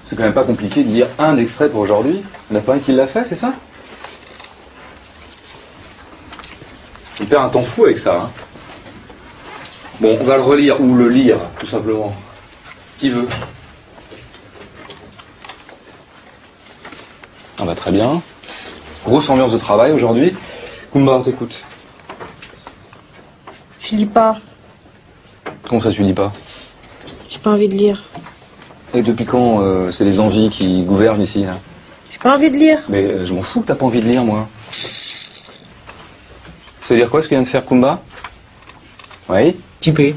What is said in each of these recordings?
C'est quand même pas compliqué de lire un extrait pour aujourd'hui. Il n'y en a pas un qui l'a fait, c'est ça? On perd un temps fou avec ça. Hein. Bon, on va le relire, ou le lire, tout simplement. Qui veut? Ah bah très bien. Grosse ambiance de travail aujourd'hui. Koumba, on t'écoute. Je lis pas. Comment ça tu lis pas? J'ai pas envie de lire. Et depuis quand c'est les envies qui gouvernent ici là? J'ai pas envie de lire. Mais je m'en fous que t'as pas envie de lire, moi. Ça veut dire quoi ce que vient de faire Koumba? Oui? Typé.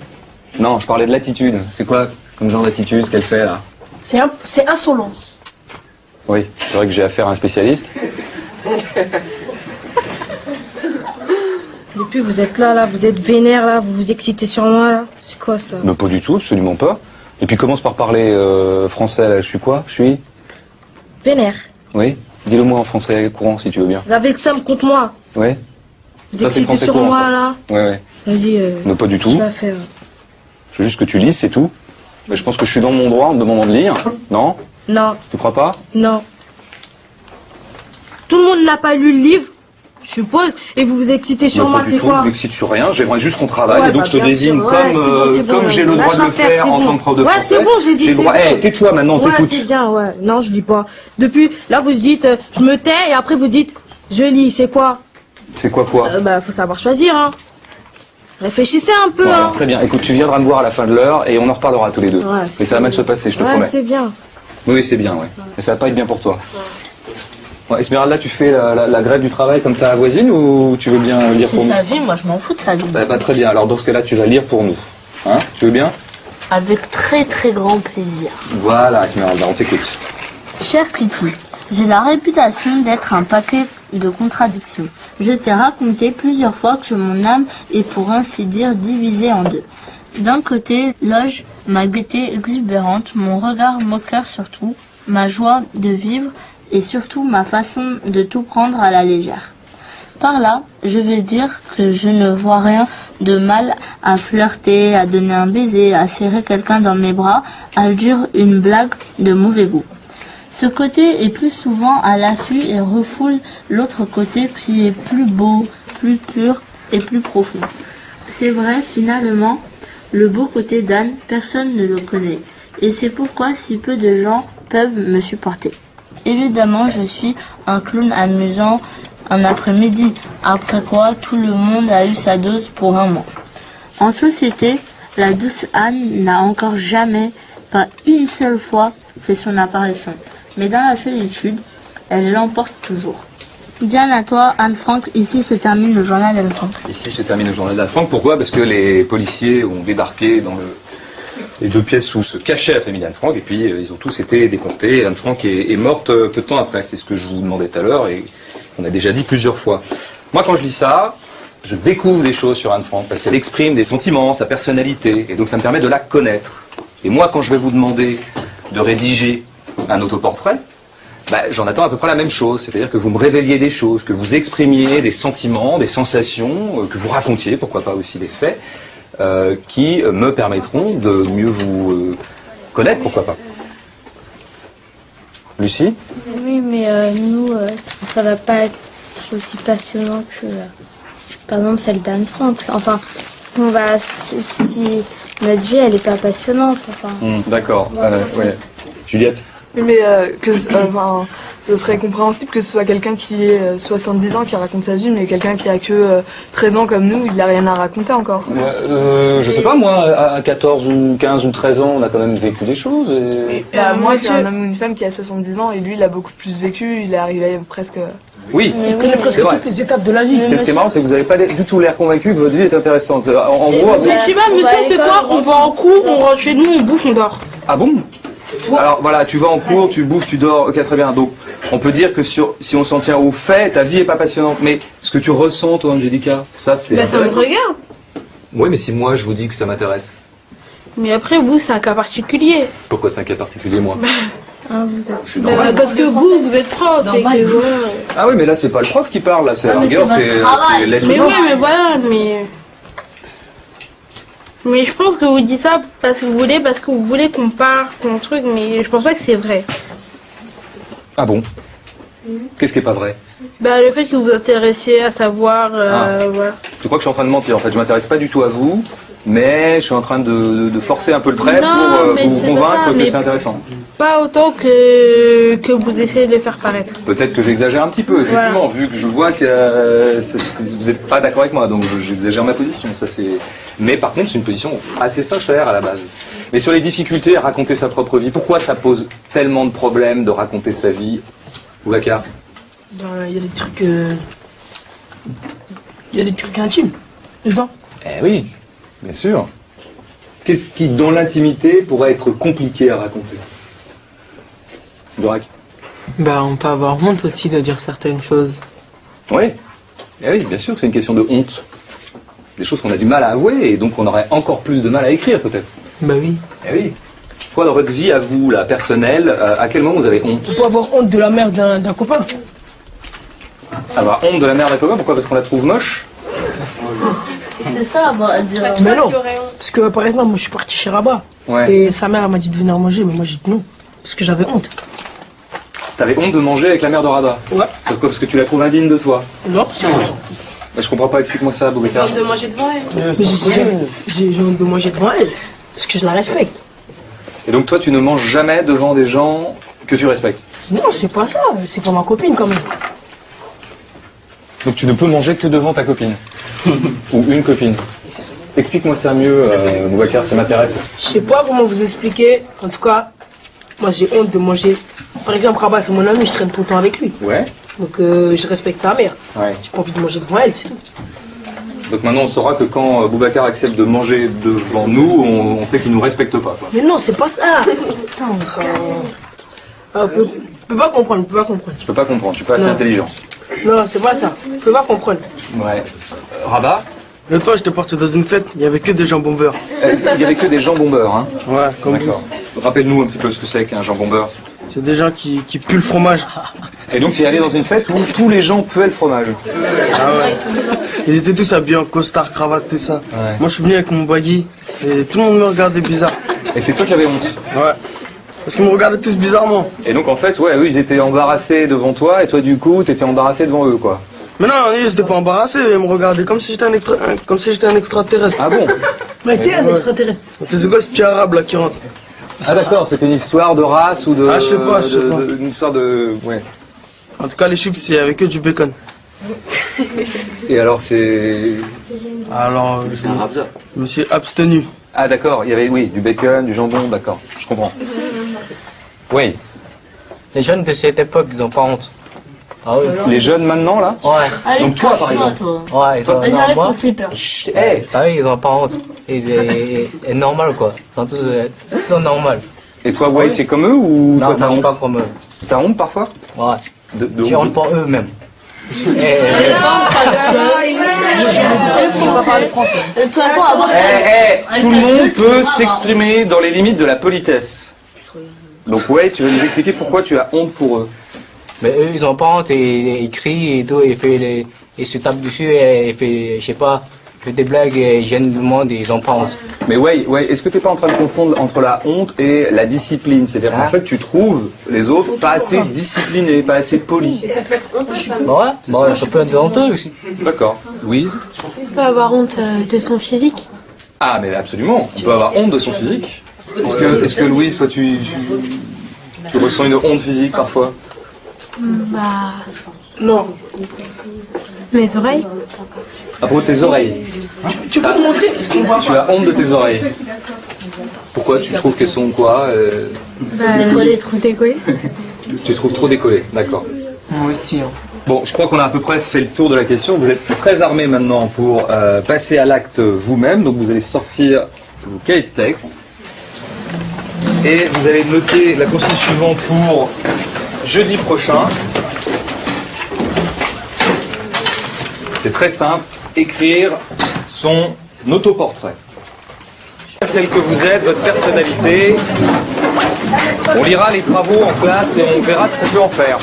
Non, je parlais de l'attitude. C'est quoi comme genre d'attitude ce qu'elle fait là? C'est insolence. Oui, c'est vrai que j'ai affaire à un spécialiste. Depuis vous êtes là, vous êtes vénère là, vous vous excitez sur moi là. C'est quoi ça? Mais pas du tout, absolument pas. Et puis commence par parler français là. Je suis quoi? Je suis? Vénère. Oui? Dis-le moi en français courant si tu veux bien. Vous avez le seum contre moi. Oui? Vous Ça, c'est excitez français sur courant, moi ça. là. Ouais. Vas-y. Mais pas du tout. Je vais faire. Je veux juste que tu lises, c'est tout. Mais je pense que je suis dans mon droit en me demandant de lire. Non? Non, Tu crois pas? non. Tout le monde n'a pas lu le livre, je suppose, et vous vous excitez sur Mais moi, pas du c'est tout, quoi? je m'excite sur rien, j'aimerais juste qu'on travaille, Ouais, et donc bah, je te bien désigne sûr, comme, ouais, c'est bon, comme j'ai le droit lâche de le l'affaire, faire c'est en bon. tant que prof de Ouais, français. c'est bon, j'ai dit, le c'est droit. bon. Eh, tais-toi maintenant, Ouais, t'écoutes. c'est bien, ouais. Non, je lis pas. Depuis, là, vous dites, je me tais, et après, vous dites, je lis, c'est quoi? C'est quoi? Bah, faut savoir choisir, hein. Réfléchissez un peu, Bon, hein. alors, très bien, écoute, tu viendras me voir à la fin de l'heure, et on en reparlera tous les deux. Ouais, Mais ça va mal se passer, je te ouais, promets. c'est bien. Oui, c'est bien, ouais. Mais ça va pas être bien pour toi. Bon, Esmeralda, tu fais la grève du travail comme ta voisine, ou tu veux bien lire C'est pour nous? sa vie, moi je m'en fous de sa vie. Bah, très bien, alors dans ce cas-là, tu vas lire pour nous. Hein? Tu veux bien? Avec très très grand plaisir. Voilà, Esmeralda, on t'écoute. Cher Pity, j'ai la réputation d'être un paquet de contradictions. Je t'ai raconté plusieurs fois que mon âme est pour ainsi dire divisée en deux. D'un côté, loge ma gaieté exubérante, mon regard moqueur surtout, ma joie de vivre et surtout ma façon de tout prendre à la légère. Par là, je veux dire que je ne vois rien de mal à flirter, à donner un baiser, à serrer quelqu'un dans mes bras, à dire une blague de mauvais goût. Ce côté est plus souvent à l'affût et refoule l'autre côté qui est plus beau, plus pur et plus profond. C'est vrai, finalement, le beau côté d'Anne, personne ne le connaît. Et c'est pourquoi si peu de gens peuvent me supporter. Évidemment, je suis un clown amusant un après-midi, après quoi tout le monde a eu sa dose pour un mois. En société, la douce Anne n'a encore jamais, pas une seule fois, fait son apparition. Mais dans la solitude, elle l'emporte toujours. Bien à toi, Anne Frank. Ici se termine le journal d'Anne Frank. Ici se termine le journal d'Anne Frank. Pourquoi? Parce que les policiers ont débarqué dans les deux pièces où se cachait la famille d'Anne Frank, et puis ils ont tous été déportés. Anne Frank est morte peu de temps après. C'est ce que je vous demandais tout à l'heure, et on a déjà dit plusieurs fois. Moi, quand je lis ça, je découvre des choses sur Anne Frank, parce qu'elle exprime des sentiments, sa personnalité, et donc ça me permet de la connaître. Et moi, quand je vais vous demander de rédiger un autoportrait, j'en attends à peu près la même chose, c'est-à-dire que vous me révéliez des choses, que vous exprimiez des sentiments, des sensations, que vous racontiez, pourquoi pas aussi des faits, qui me permettront de mieux vous connaître, pourquoi pas. Lucie? Oui, mais nous, ça va pas être aussi passionnant que, par exemple, celle d'Anne Frank. Enfin, parce qu'on va, si notre vie, elle est pas passionnante. Enfin. D'accord. Ouais. Juliette? Mais ce serait compréhensible que ce soit quelqu'un qui ait 70 ans qui raconte sa vie, mais quelqu'un qui a que 13 ans comme nous, il n'a rien à raconter encore. Je sais pas, moi, à 14 ou 15 ou 13 ans, on a quand même vécu des choses. Moi, j'ai un homme ou une femme qui a 70 ans et lui, il a beaucoup plus vécu, il est arrivé presque... Oui, Il connaît presque toutes les étapes de la vie. Ce qui est marrant, c'est que vous n'avez pas du tout l'air convaincu que votre vie est intéressante. En gros, Je sais pas, mais on fait quoi? On va en cours, on rentre chez nous, on bouffe, on dort. ah bon? Alors voilà, tu vas en cours, tu bouffes, tu dors, ok, très bien. Donc on peut dire que si on s'en tient aux faits, ta vie est pas passionnante. Mais ce que tu ressens, toi, Angélica, ça c'est... Ça me regarde. Oui, mais si moi je vous dis que ça m'intéresse, Mais après, vous, c'est un cas particulier. pourquoi c'est un cas particulier, moi? Je suis normal. Parce que vous êtes prof. Et que, voilà. Ah oui, mais là c'est pas le prof qui parle, là c'est la mais rigueur, c'est votre travail. c'est l'être Mais humain. oui, mais voilà, mais... Mais je pense que vous dites ça parce que vous voulez qu'on parle, qu'on truc, mais je pense pas que c'est vrai. Ah bon? Qu'est-ce qui est pas vrai? Bah, le fait que vous vous intéressiez à savoir, voilà. Je crois que je suis en train de mentir. En fait, je m'intéresse pas du tout à vous, mais je suis en train de forcer un peu le trait Non, pour mais vous c'est convaincre pas ça, que mais- c'est intéressant. Pas autant que vous essayez de le faire paraître. Peut-être que j'exagère un petit peu, effectivement, vu que je vois que vous n'êtes pas d'accord avec moi, donc j'exagère ma position. Ça, c'est. Mais par contre, c'est une position assez sincère à la base. Mais sur les difficultés à raconter sa propre vie, pourquoi ça pose tellement de problèmes de raconter sa vie, Boubacar? Ben, il y a des trucs. Il y a des trucs intimes dedans. Eh oui, bien sûr. Qu'est-ce qui, dans l'intimité, pourrait être compliqué à raconter? Dorak? Bah, on peut avoir honte aussi de dire certaines choses. Oui. Eh oui, bien sûr, c'est une question de honte. Des choses qu'on a du mal à avouer et donc on aurait encore plus de mal à écrire peut-être. Bah oui. Eh oui. Quoi dans votre vie à vous, là, personnelle, à quel moment vous avez honte? On peut avoir honte de la mère d'un copain. Avoir honte de la mère d'un copain? Pourquoi? Parce qu'on la trouve moche? C'est ça, bah, dire. Mais non. Parce que par exemple, moi je suis parti chez Rabat. Ouais. Et sa mère elle m'a dit de venir manger, mais moi j'ai dit non. Parce que j'avais honte. T'avais honte de manger avec la mère de Rabat? Ouais. Pourquoi? Parce que tu la trouves indigne de toi? Non, c'est vrai. Bah, je comprends pas, explique-moi ça, Boubacar. De manger devant elle. Mais j'ai honte de manger devant elle. Parce que je la respecte. Et donc toi, tu ne manges jamais devant des gens que tu respectes? Non, c'est pas ça. C'est pas ma copine quand même. Donc tu ne peux manger que devant ta copine? Ou une copine? Explique-moi ça mieux, Boubacar, ça m'intéresse. Je sais pas comment vous expliquer. En tout cas, moi j'ai honte de manger. Par exemple, Rabat, c'est mon ami, je traîne tout le temps avec lui. Ouais. Donc je respecte sa mère. Ouais. J'ai pas envie de manger devant elle, c'est tout. Donc maintenant on saura que quand Boubacar accepte de manger devant nous, on sait qu'il nous respecte pas, quoi. Mais non, c'est pas ça. Putain, je peux pas comprendre, je peux pas comprendre. Je peux pas comprendre, je suis pas assez Non. intelligent. Non, c'est pas ça. Je peux pas comprendre. Ouais. Rabat? L'autre fois, j'étais parti dans une fête, il y avait que des jambons beurre. Il y avait que des jambons beurre, hein? Ouais, comme vous. D'accord. Rappelle-nous un petit peu ce que c'est qu'un jambon beurre. C'est des gens qui puent le fromage. Et donc tu es allé dans une fête où tous les gens puaient le fromage. Ah ouais. Ils étaient tous habillés en costard, cravate, tout ça. Ouais. Moi, je suis venu avec mon baggy et tout le monde me regardait bizarre. Et c'est toi qui avais honte. Ouais. Parce qu'ils me regardaient tous bizarrement. Et donc en fait, ouais, eux ils étaient embarrassés devant toi et toi du coup t'étais embarrassé devant eux, quoi. Mais non, ils n'étaient pas embarrassés, ils me regardaient comme si j'étais un extraterrestre. Ah bon? Mais t'es un extraterrestre. C'est quoi ce petit arabe là qui rentre? Ah d'accord, c'était une histoire de race ou de... Ah, je sais pas, une histoire de... Ouais. En tout cas, les chips, c'est avec eux du bacon. Et alors c'est... Alors, je me suis abstenu. Ah d'accord, il y avait, oui, du bacon, du jambon, d'accord, je comprends. Oui. Les jeunes de cette époque, ils ont pas honte. Ah oui. Les jeunes maintenant là? Ouais. Allez, Donc toi par exemple. toi. Ouais, ils ont. Vas-y, non, arrête moi, ton slipper. Chut, hey. ah oui, ils ont pas honte. Et normal quoi. Ils sont tous, ils sont normaux. Et toi, ouais, tu es comme eux ou Non, toi t'as moi, je suis honte? pas comme eux. T'as honte parfois? Ouais. De J'ai honte pour eux même. De toute façon, avoir Tout le monde peut s'exprimer dans les limites de la politesse. Donc ouais, tu vas nous expliquer pourquoi tu as honte pour eux. Mais eux, ils ont pas honte et ils crient et tout, et ils se tapent dessus et ils fait, je sais pas, ils font des blagues et ils gênent le monde et ils ont pas honte. Mais ouais, est-ce que t'es pas en train de confondre entre la honte et la discipline? C'est-à-dire qu'en fait, tu trouves les autres pas assez disciplinés, pas assez polis. Ça peut être honteux, ça. Bah ouais, ça peut être honteux aussi. D'accord. Louise? On peut avoir honte de son physique. Ah, mais absolument. On peut avoir honte de son physique. Est-ce que Louise, toi, tu ressens une honte physique parfois? Bah, Non. mes oreilles. À propos de tes oreilles. Tu peux te montrer ce qu'on voit Tu as honte de tes oreilles. Pourquoi? Tu trouves qu'elles sont quoi? Décollé. Trop décollé. Tu trouves trop décollées. D'accord. Moi aussi. Hein. Bon, je crois qu'on a à peu près fait le tour de la question. Vous êtes très armés maintenant pour passer à l'acte vous-même. Donc vous allez sortir vos cahiers de texte. Et vous allez noter la consigne suivante pour jeudi prochain. C'est très simple. Écrire son autoportrait. Tel que vous êtes, votre personnalité. On lira les travaux en classe et on verra ce qu'on peut en faire.